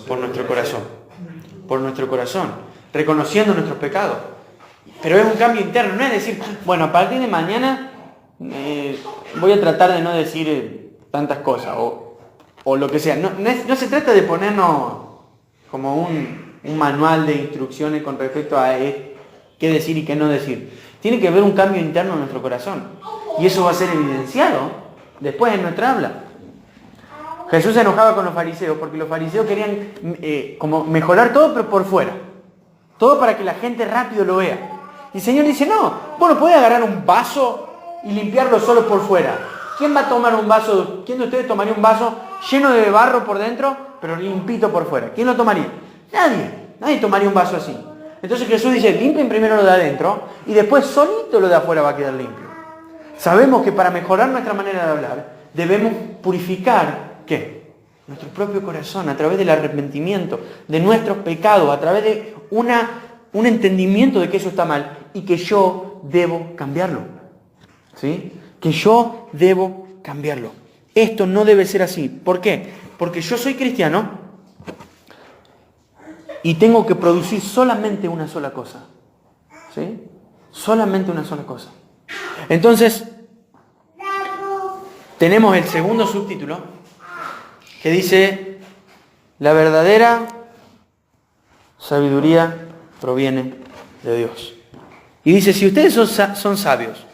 Por nuestro corazón. Por nuestro corazón. Reconociendo nuestros pecados. Pero es un cambio interno. No es decir, bueno, a partir de mañana voy a tratar de no decir tantas cosas. O lo que sea. No se trata de ponernos como un manual de instrucciones con respecto a qué decir y qué no decir. Tiene que haber un cambio interno en nuestro corazón. Y eso va a ser evidenciado después en nuestra habla. Jesús se enojaba con los fariseos porque los fariseos querían como mejorar todo, pero por fuera. Todo para que la gente rápido lo vea. Y el Señor dice, no, vos no podés agarrar un vaso y limpiarlo solo por fuera. ¿Quién va a tomar un vaso? ¿Quién de ustedes tomaría un vaso lleno de barro por dentro, pero limpito por fuera? ¿Quién lo tomaría? Nadie tomaría un vaso así. Entonces Jesús dice, limpien primero lo de adentro y después solito lo de afuera va a quedar limpio. Sabemos que para mejorar nuestra manera de hablar debemos purificar, ¿qué? Nuestro propio corazón a través del arrepentimiento de nuestros pecados, a través de un entendimiento de que eso está mal y que yo debo cambiarlo. ¿Sí? Que yo debo cambiarlo. Esto no debe ser así. ¿Por qué? Porque yo soy cristiano y tengo que producir solamente una sola cosa. ¿Sí? Solamente una sola cosa. Entonces, tenemos el segundo subtítulo que dice, la verdadera sabiduría proviene de Dios. Y dice, si ustedes son sabios,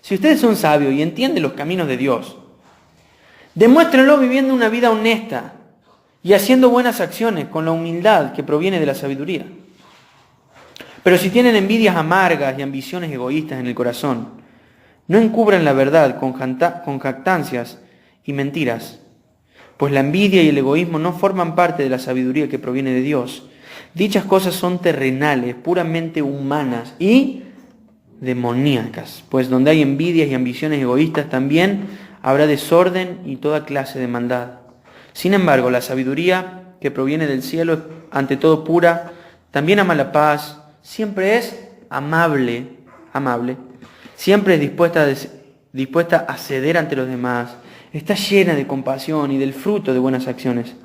si ustedes son sabios y entienden los caminos de Dios, demuéstrenlo viviendo una vida honesta y haciendo buenas acciones con la humildad que proviene de la sabiduría. Pero si tienen envidias amargas y ambiciones egoístas en el corazón, no encubran la verdad con jactancias y mentiras, pues la envidia y el egoísmo no forman parte de la sabiduría que proviene de Dios. Dichas cosas son terrenales, puramente humanas y demoníacas, pues donde hay envidias y ambiciones egoístas también habrá desorden y toda clase de maldad. Sin embargo, la sabiduría que proviene del cielo es ante todo pura, también ama la paz, siempre es amable, siempre es dispuesta a ceder ante los demás, está llena de compasión y del fruto de buenas acciones.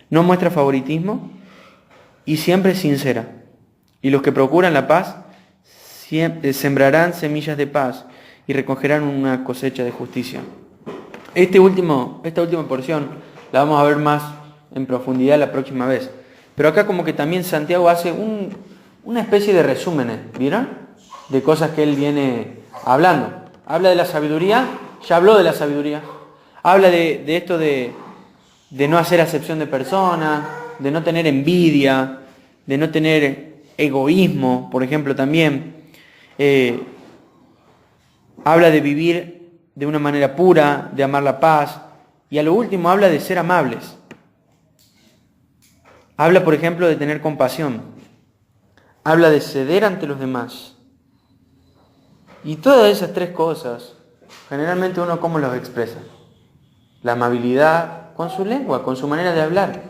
No muestra favoritismo y siempre es sincera. Y los que procuran la paz sembrarán semillas de paz y recogerán una cosecha de justicia. Esta última porción la vamos a ver más en profundidad la próxima vez. Pero acá como que también Santiago hace una especie de resúmenes, ¿vieron? De cosas que él viene hablando. Habla de la sabiduría, ya habló de la sabiduría. Habla de esto de no hacer acepción de personas, de no tener envidia, de no tener egoísmo, por ejemplo, también. Habla de vivir de una manera pura, de amar la paz. Y a lo último habla de ser amables. Habla, por ejemplo, de tener compasión. Habla de ceder ante los demás. Y todas esas tres cosas, generalmente uno ¿cómo los expresa? La amabilidad con su lengua, con su manera de hablar,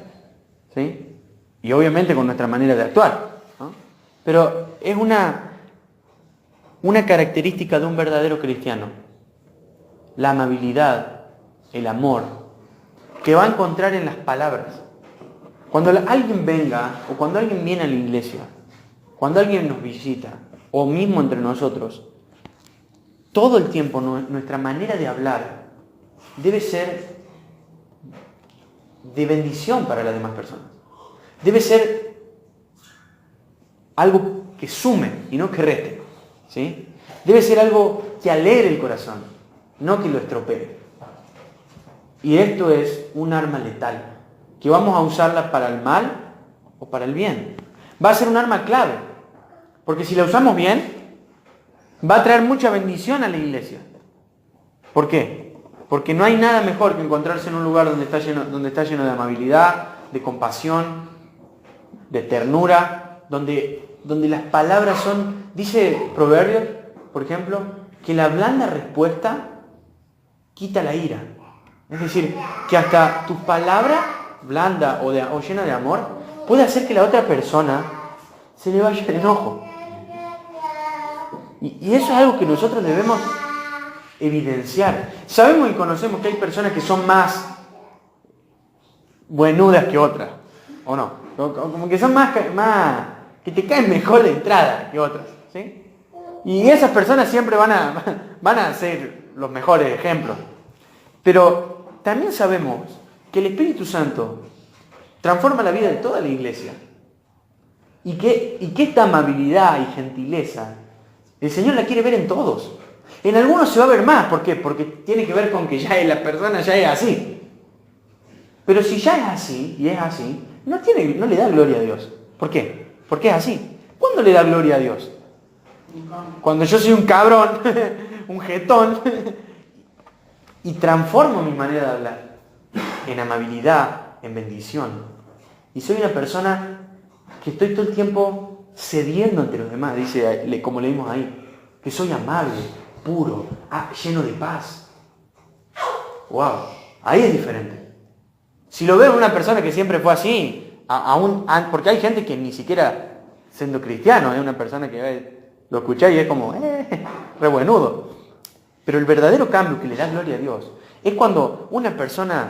¿sí? Y obviamente con nuestra manera de actuar, ¿no? Pero es una característica de un verdadero cristiano. La amabilidad, el amor, que va a encontrar en las palabras. Cuando alguien venga, o cuando alguien viene a la iglesia, cuando alguien nos visita, o mismo entre nosotros, todo el tiempo nuestra manera de hablar debe ser de bendición para las demás personas. Debe ser algo que sume y no que reste, ¿sí? Debe ser algo que alegre el corazón, no que lo estropee. Y esto es un arma letal, que vamos a usarla para el mal o para el bien. Va a ser un arma clave, porque si la usamos bien, va a traer mucha bendición a la iglesia. ¿Por qué? Porque no hay nada mejor que encontrarse en un lugar donde está lleno de amabilidad, de compasión, de ternura, donde las palabras son, dice Proverbios, por ejemplo, que la blanda respuesta quita la ira. Es decir, que hasta tu palabra blanda o llena de amor puede hacer que la otra persona se le vaya el enojo. Y eso es algo que nosotros debemos evidenciar. Sabemos y conocemos que hay personas que son más buenudas que otras, ¿o no? Como que son más que te caen mejor de entrada que otras, ¿sí? Y esas personas siempre van a ser los mejores ejemplos. Pero también sabemos que el Espíritu Santo transforma la vida de toda la iglesia. Y que esta amabilidad y gentileza, el Señor la quiere ver en todos. En algunos se va a ver más. ¿Por qué? Porque tiene que ver con que ya la persona ya es así. Pero si ya es así, y es así, no le da gloria a Dios. ¿Por qué? Porque es así. ¿Cuándo le da gloria a Dios? Cuando yo soy un cabrón, un jetón, y transformo mi manera de hablar en amabilidad, en bendición. Y soy una persona que estoy todo el tiempo cediendo ante los demás, dice, como leímos ahí, que soy amable, puro, lleno de paz. Wow, ahí es diferente. Si lo veo en una persona que siempre fue así, porque hay gente que ni siquiera siendo cristiano, es una persona que lo escucháis y es como, re buenudo. Pero el verdadero cambio que le da gloria a Dios es cuando una persona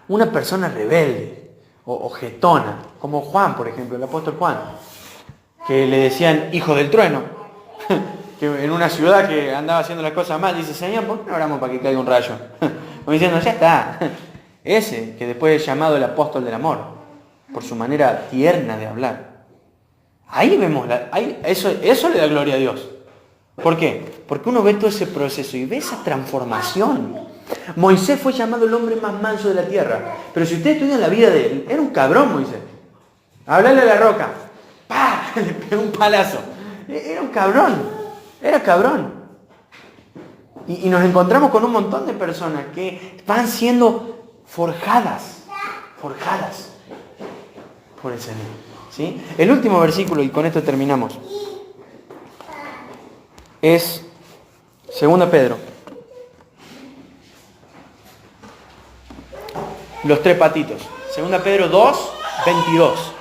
rebelde o jetona, como Juan, por ejemplo, el apóstol Juan, que le decían hijo del trueno, que en una ciudad que andaba haciendo las cosas mal, dice, Señor, ¿por qué no oramos para que caiga un rayo? Como diciendo, ya está. Ese que después es llamado el apóstol del amor, por su manera tierna de hablar. Ahí vemos, eso le da gloria a Dios. ¿Por qué? Porque uno ve todo ese proceso y ve esa transformación. Moisés fue llamado el hombre más manso de la tierra. Pero si ustedes estudian la vida de él, era un cabrón Moisés. Hablarle a la roca. ¡Pah! Le pegó un palazo. Era un cabrón. Era cabrón. Y nos encontramos con un montón de personas que van siendo forjadas por el Señor. ¿Sí? El último versículo, y con esto terminamos, es 2 Pedro. Los tres patitos. 2 Pedro 2, 22.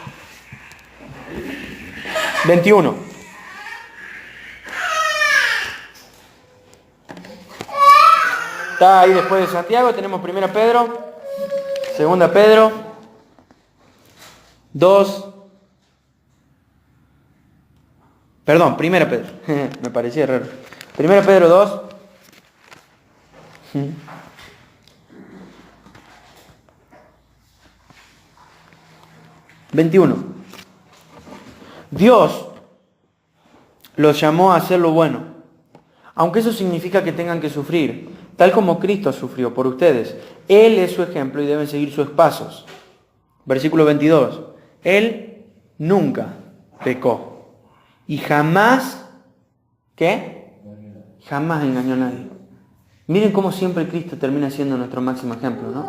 21. Está ahí después de Santiago, tenemos 1 Pedro, 2 Pedro, 2, perdón, 1 Pedro, me parecía raro. 1 Pedro 2, 21. Dios los llamó a hacer lo bueno, aunque eso significa que tengan que sufrir, tal como Cristo sufrió por ustedes. Él es su ejemplo y deben seguir sus pasos. Versículo 22. Él nunca pecó y jamás, ¿qué? Jamás engañó a nadie. Miren cómo siempre Cristo termina siendo nuestro máximo ejemplo, ¿no?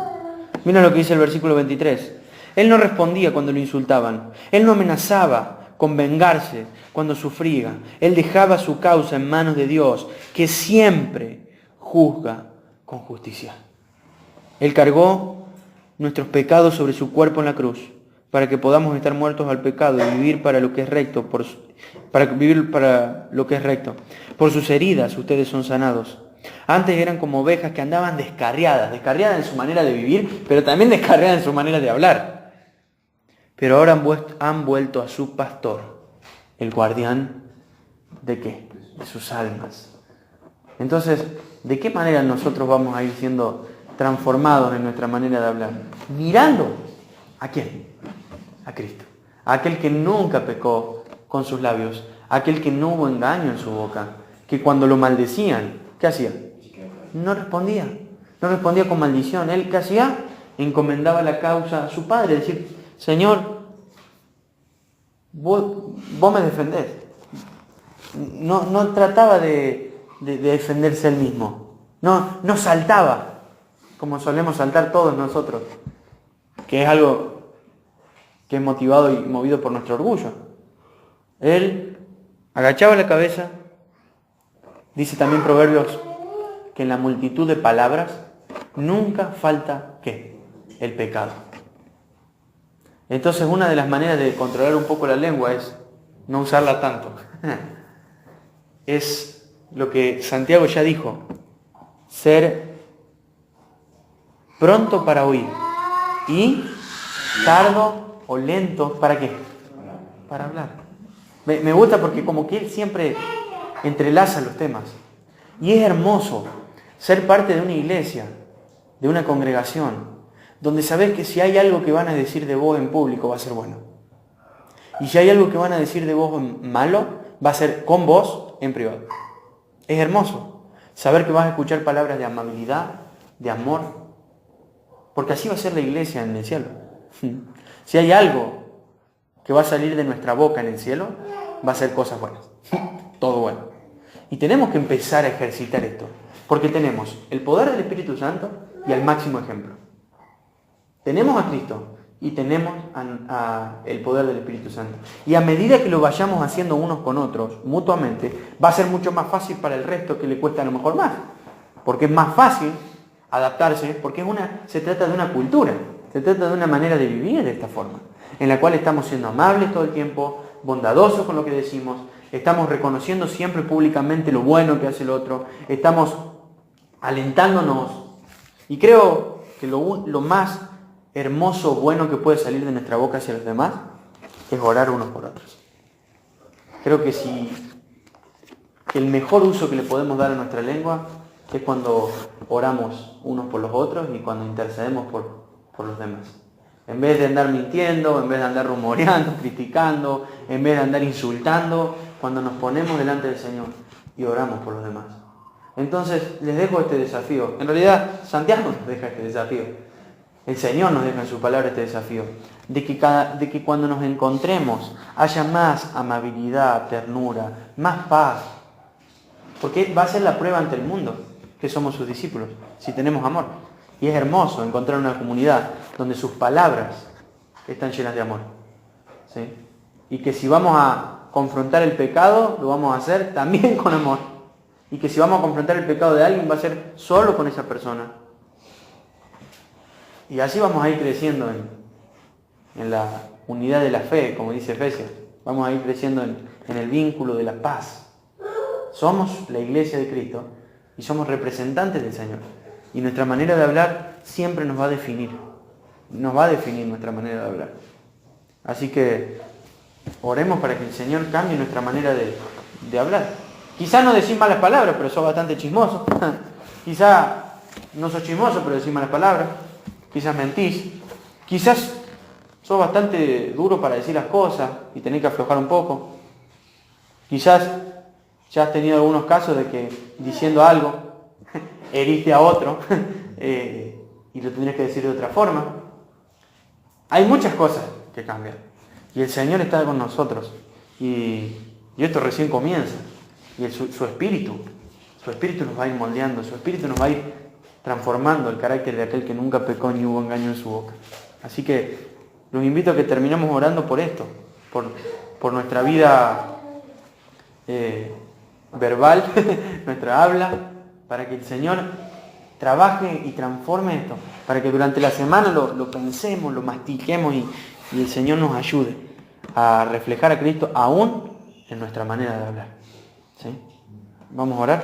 Miren lo que dice el versículo 23. Él no respondía cuando lo insultaban. Él no amenazaba con vengarse cuando sufría. Él dejaba su causa en manos de Dios, que siempre juzga con justicia. Él cargó nuestros pecados sobre su cuerpo en la cruz, para que podamos estar muertos al pecado y vivir para lo que es recto, Por sus heridas ustedes son sanados. Antes eran como ovejas que andaban descarriadas en su manera de vivir, pero también descarriadas en su manera de hablar. Pero ahora han vuelto a su pastor, el guardián ¿de qué? De sus almas. Entonces, ¿de qué manera nosotros vamos a ir siendo transformados en nuestra manera de hablar? Mirando ¿a quién? A Cristo. A aquel que nunca pecó con sus labios, a aquel que no hubo engaño en su boca, que cuando lo maldecían, ¿qué hacía? No respondía con maldición. Él, ¿qué hacía? Encomendaba la causa a su Padre, decir, Señor, vos me defendés. No trataba de defenderse él mismo. No saltaba, como solemos saltar todos nosotros, que es algo que es motivado y movido por nuestro orgullo. Él agachaba la cabeza. Dice también Proverbios que en la multitud de palabras nunca falta, ¿qué? El pecado. Entonces una de las maneras de controlar un poco la lengua es no usarla tanto. Es lo que Santiago ya dijo, ser pronto para oír y tardo o lento, ¿para qué? Para hablar. Me gusta porque como que él siempre entrelaza los temas. Y es hermoso ser parte de una iglesia, de una congregación, donde sabés que si hay algo que van a decir de vos en público va a ser bueno. Y si hay algo que van a decir de vos malo, va a ser con vos en privado. Es hermoso saber que vas a escuchar palabras de amabilidad, de amor, porque así va a ser la iglesia en el cielo. Si hay algo que va a salir de nuestra boca en el cielo, va a ser cosas buenas. Todo bueno. Y tenemos que empezar a ejercitar esto, porque tenemos el poder del Espíritu Santo y al máximo ejemplo. Tenemos a Cristo y tenemos el poder del Espíritu Santo. Y a medida que lo vayamos haciendo unos con otros, mutuamente, va a ser mucho más fácil para el resto que le cuesta a lo mejor más. Porque es más fácil adaptarse, porque se trata de una cultura, se trata de una manera de vivir de esta forma, en la cual estamos siendo amables todo el tiempo, bondadosos con lo que decimos, estamos reconociendo siempre públicamente lo bueno que hace el otro, estamos alentándonos. Y creo que lo más hermoso, bueno que puede salir de nuestra boca hacia los demás es orar unos por otros. Creo que el mejor uso que le podemos dar a nuestra lengua es cuando oramos unos por los otros y cuando intercedemos por los demás. En vez de andar mintiendo, en vez de andar rumoreando, criticando, en vez de andar insultando, cuando nos ponemos delante del Señor y oramos por los demás. Entonces, les dejo este desafío. En realidad, Santiago nos deja este desafío. El Señor nos deja en su palabra este desafío. De que cuando nos encontremos haya más amabilidad, ternura, más paz. Porque va a ser la prueba ante el mundo que somos sus discípulos, si tenemos amor. Y es hermoso encontrar una comunidad donde sus palabras están llenas de amor. ¿Sí? Y que si vamos a confrontar el pecado, lo vamos a hacer también con amor. Y que si vamos a confrontar el pecado de alguien, va a ser solo con esa persona. Y así vamos a ir creciendo en la unidad de la fe, como dice Efesios. Vamos a ir creciendo en el vínculo de la paz. Somos la iglesia de Cristo y somos representantes del Señor. Y nuestra manera de hablar siempre nos va a definir. Nos va a definir nuestra manera de hablar. Así que oremos para que el Señor cambie nuestra manera de hablar. Quizás no decís malas palabras, pero sos bastante chismoso. Quizás no sos chismoso, pero decís malas palabras. Quizás mentís. Quizás sos bastante duro para decir las cosas y tenés que aflojar un poco. Quizás ya has tenido algunos casos de que diciendo algo heriste a otro y lo tendrías que decir de otra forma. Hay muchas cosas que cambian. Y el Señor está con nosotros. Y esto recién comienza. Y su Espíritu nos va a ir moldeando. Su Espíritu nos va a ir transformando el carácter de aquel que nunca pecó ni hubo engaño en su boca. Así que los invito a que terminemos orando por esto. Por nuestra vida verbal, nuestra habla, para que el Señor trabaje y transforme esto, para que durante la semana lo pensemos, lo mastiquemos y el Señor nos ayude a reflejar a Cristo aún en nuestra manera de hablar. ¿Sí? Vamos a orar.